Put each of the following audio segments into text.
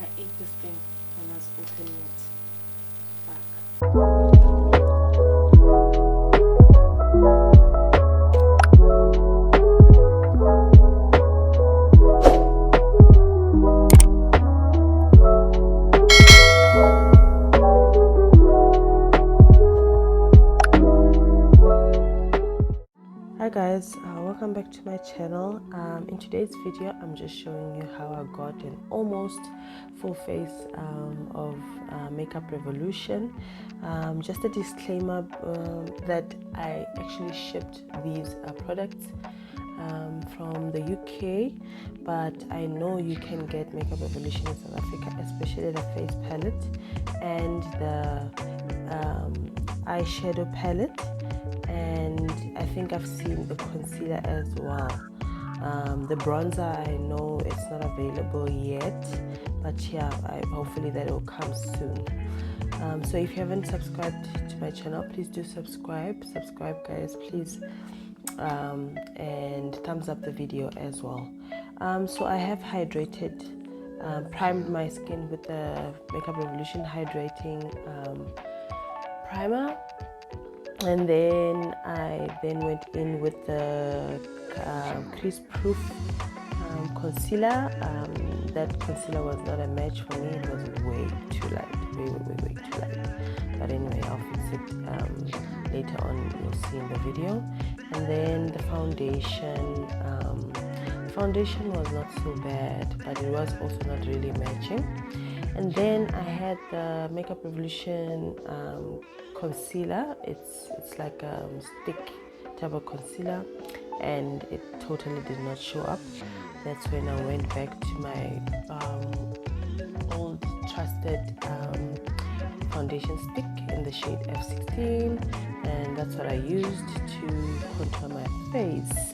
I ate this thing when I was opening it. Fuck. Hi guys, welcome back to my channel. In today's video I'm just showing you how I got an almost full face of Makeup Revolution. Just a disclaimer that I actually shipped these products from the UK, but I know you can get Makeup Revolution in South Africa, especially the face palette and the eyeshadow palette, and I think I've seen the concealer as well. The bronzer, I know it's not available yet, but yeah, hopefully that will come soon. So if you haven't subscribed to my channel, please do subscribe guys, please, and thumbs up the video as well. So I have primed my skin with the Makeup Revolution hydrating primer, and then I went in with the crease proof concealer. That concealer was not a match for me. It was way too light, way too light, but anyway, I'll fix it later on, you'll see in the video. And then the foundation was not so bad, but it was also not really matching. And then I had the Makeup Revolution concealer. It's like a stick type of concealer, and it totally did not show up. That's when I went back to my old trusted foundation stick in the shade F16, and that's what I used to contour my face.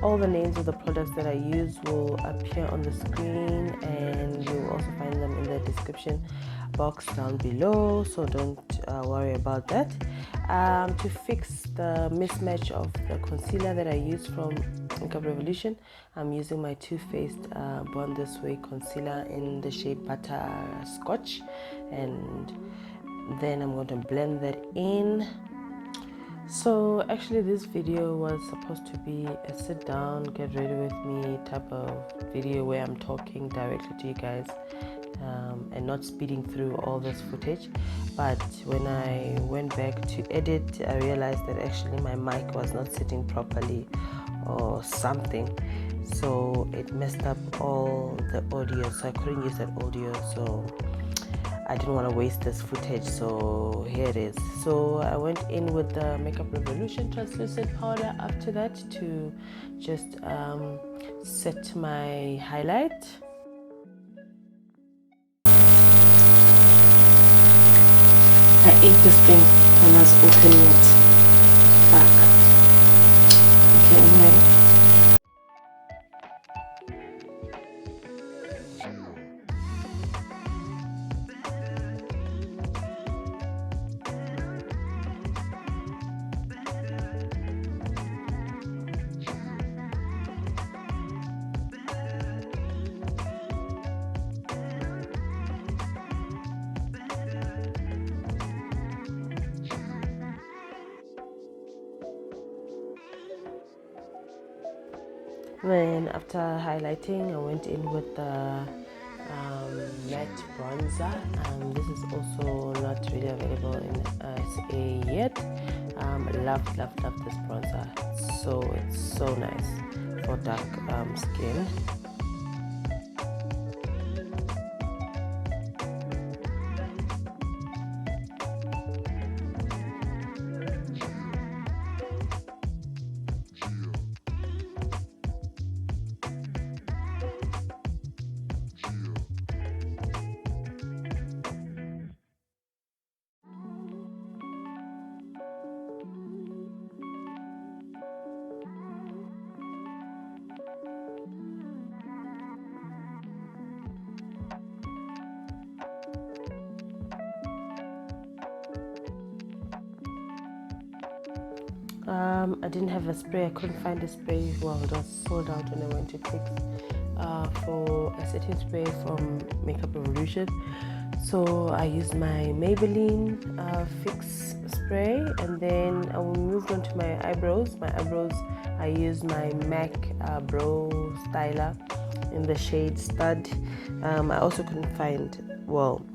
All the names of the products that I use will appear on the screen, and you'll also find them in the description box down below, so don't worry about that. To fix the mismatch of the concealer that I use from Makeup Revolution, I'm using my Too Faced Born This Way concealer in the shade Butterscotch, and then I'm going to blend that in. So actually this video was supposed to be a sit down, get ready with me type of video where I'm talking directly to you guys and not speeding through all this footage. But when I went back to edit, I realized that actually my mic was not sitting properly or something, so it messed up all the audio, so I couldn't use that audio. So I didn't want to waste this footage, so here it is. So I went in with the Makeup Revolution translucent powder after that to just set my highlight. I ate this thing when I was opening it. Fuck. Okay, anyway. Then after highlighting, I went in with the matte bronzer. This is also not really available in SA yet. Love this bronzer. It's so nice for dark skin. I didn't have a spray. I couldn't find a spray. Well, it was sold out when I went to Clicks for a setting spray from Makeup Revolution. So I used my Maybelline Fix spray, and then I moved on to my eyebrows. I used my MAC Brow Styler in the shade Stud. I also couldn't find, well,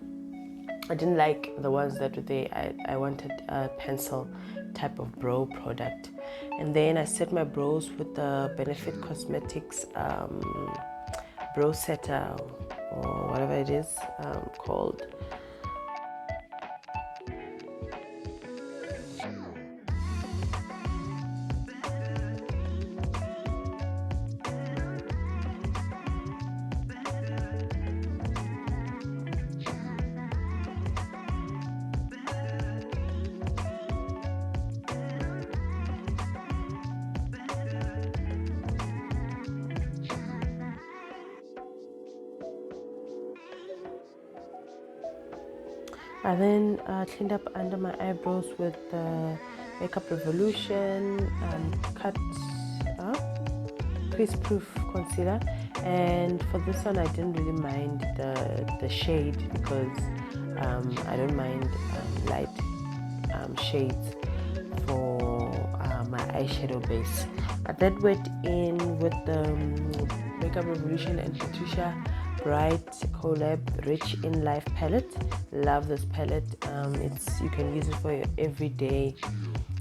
I didn't like the ones that were there. I wanted a pencil type of brow product. And then I set my brows with the Benefit Cosmetics brow setter or whatever it is called. I then cleaned up under my eyebrows with the Makeup Revolution crease proof concealer, and for this one I didn't really mind the shade because I don't mind light shades for my eyeshadow base. I then went in with the Makeup Revolution and Patricia Bright Collab Rich in Life palette. Love this palette. You can use it for your everyday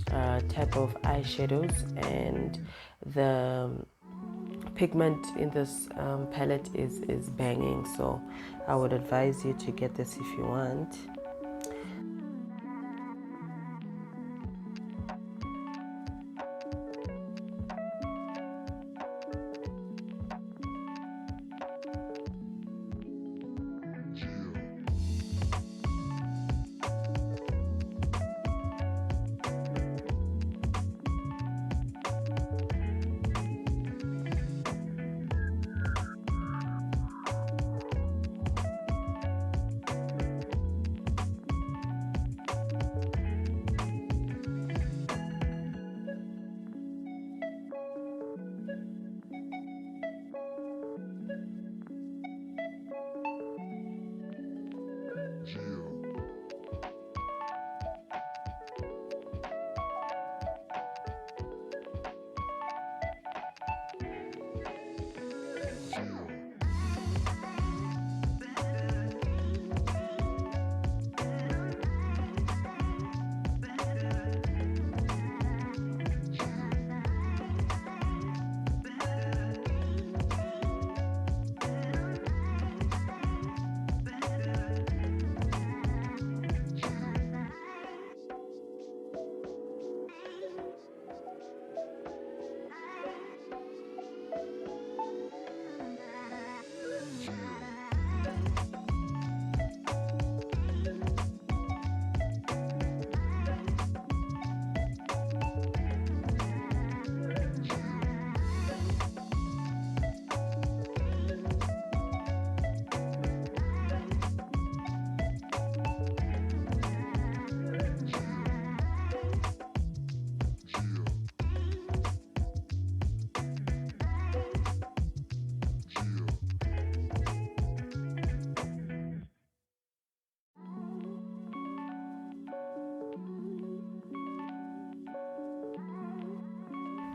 type of eyeshadows, and the pigment in this palette is banging, so I would advise you to get this if you want.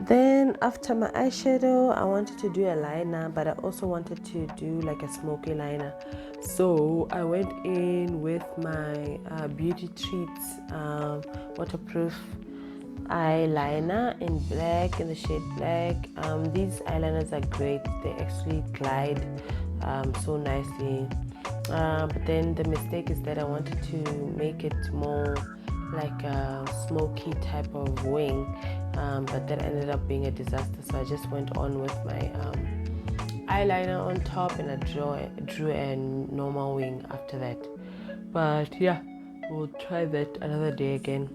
Then after my eyeshadow, I wanted to do a liner, but I also wanted to do like a smoky liner. So I went in with my Beauty Treats waterproof eyeliner in black, in the shade black. These eyeliners are great. They actually glide so nicely. But then the mistake is that I wanted to make it more like a smoky type of wing, but that ended up being a disaster. So I just went on with my eyeliner on top, and I drew a normal wing after that. But yeah, we'll try that another day again.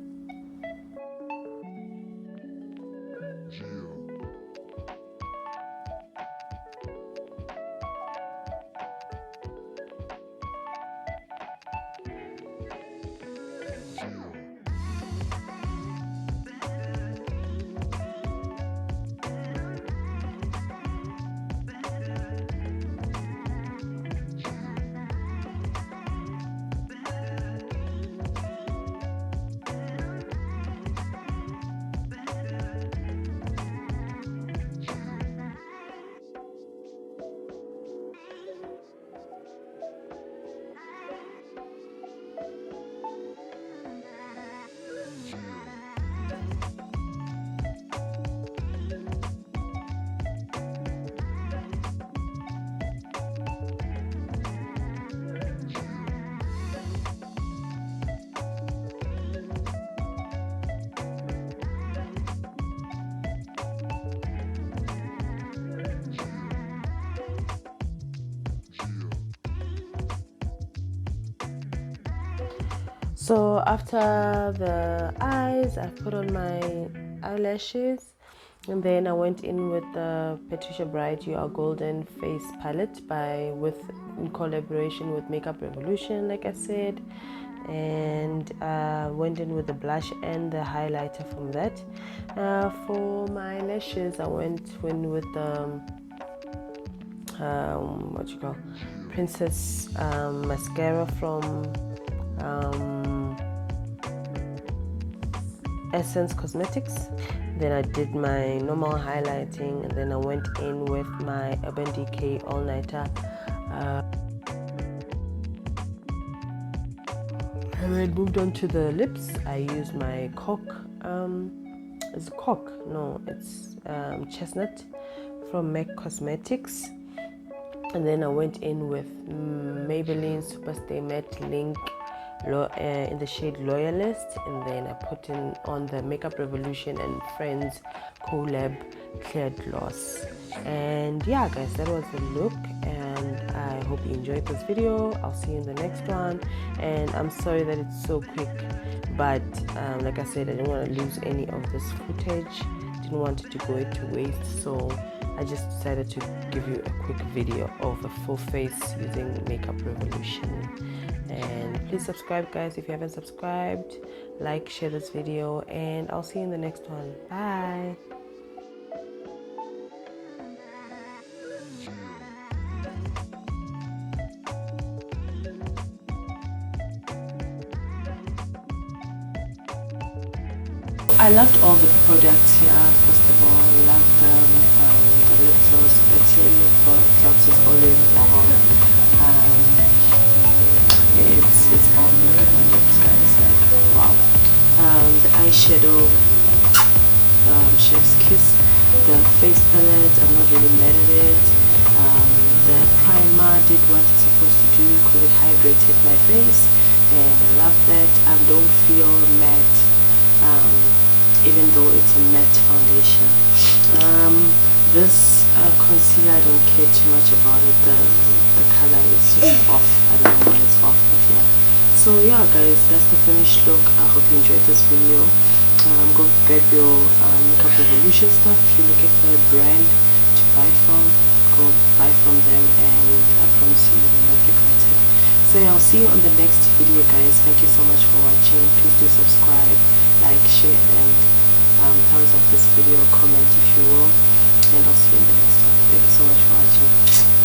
So after the eyes, I put on my eyelashes, and then I went in with the Patricia Bright You Are Golden Face Palette in collaboration with Makeup Revolution, like I said, and went in with the blush and the highlighter from that. For my lashes, I went in with Princess mascara from Essence Cosmetics. Then I did my normal highlighting, and then I went in with my Urban Decay All Nighter. And then moved on to the lips. I used my it's Chestnut from MAC Cosmetics. And then I went in with Maybelline SuperStay Matte in the shade Loyalist, and then I put on the Makeup Revolution and Friends collab clear gloss. And yeah guys, that was the look, and I hope you enjoyed this video. I'll see you in the next one, and I'm sorry that it's so quick, but like I said, I didn't want to lose any of this footage, didn't want it to go to waste, so I just decided to give you a quick video of a full face using Makeup Revolution. And please subscribe guys if you haven't subscribed, like, share this video, and I'll see you in the next one. Bye. I loved all the products here. First of all, loved the lip gloss. The clear lip gloss is always bomb. It's bomb. Look at my lips, guys. Like, wow. The eyeshadow, Chef's Kiss. The face palette, I'm not really mad at it. The primer did what it's supposed to do because it hydrated my face, and I love that. I don't feel matte. Even though it's a matte foundation. This concealer, I don't care too much about it. The color is just off. I don't know why it's off, but yeah. So yeah guys, that's the finished look. I hope you enjoyed this video. Go grab your Makeup Revolution stuff. If you're looking for a brand to buy from, go buy from them, and I promise you will not regret it. So yeah, I'll see you on the next video guys. Thank you so much for watching. Please do subscribe, like, share, and thumbs up this video, comment if you will, and I'll see you in the next one. Thank you so much for watching.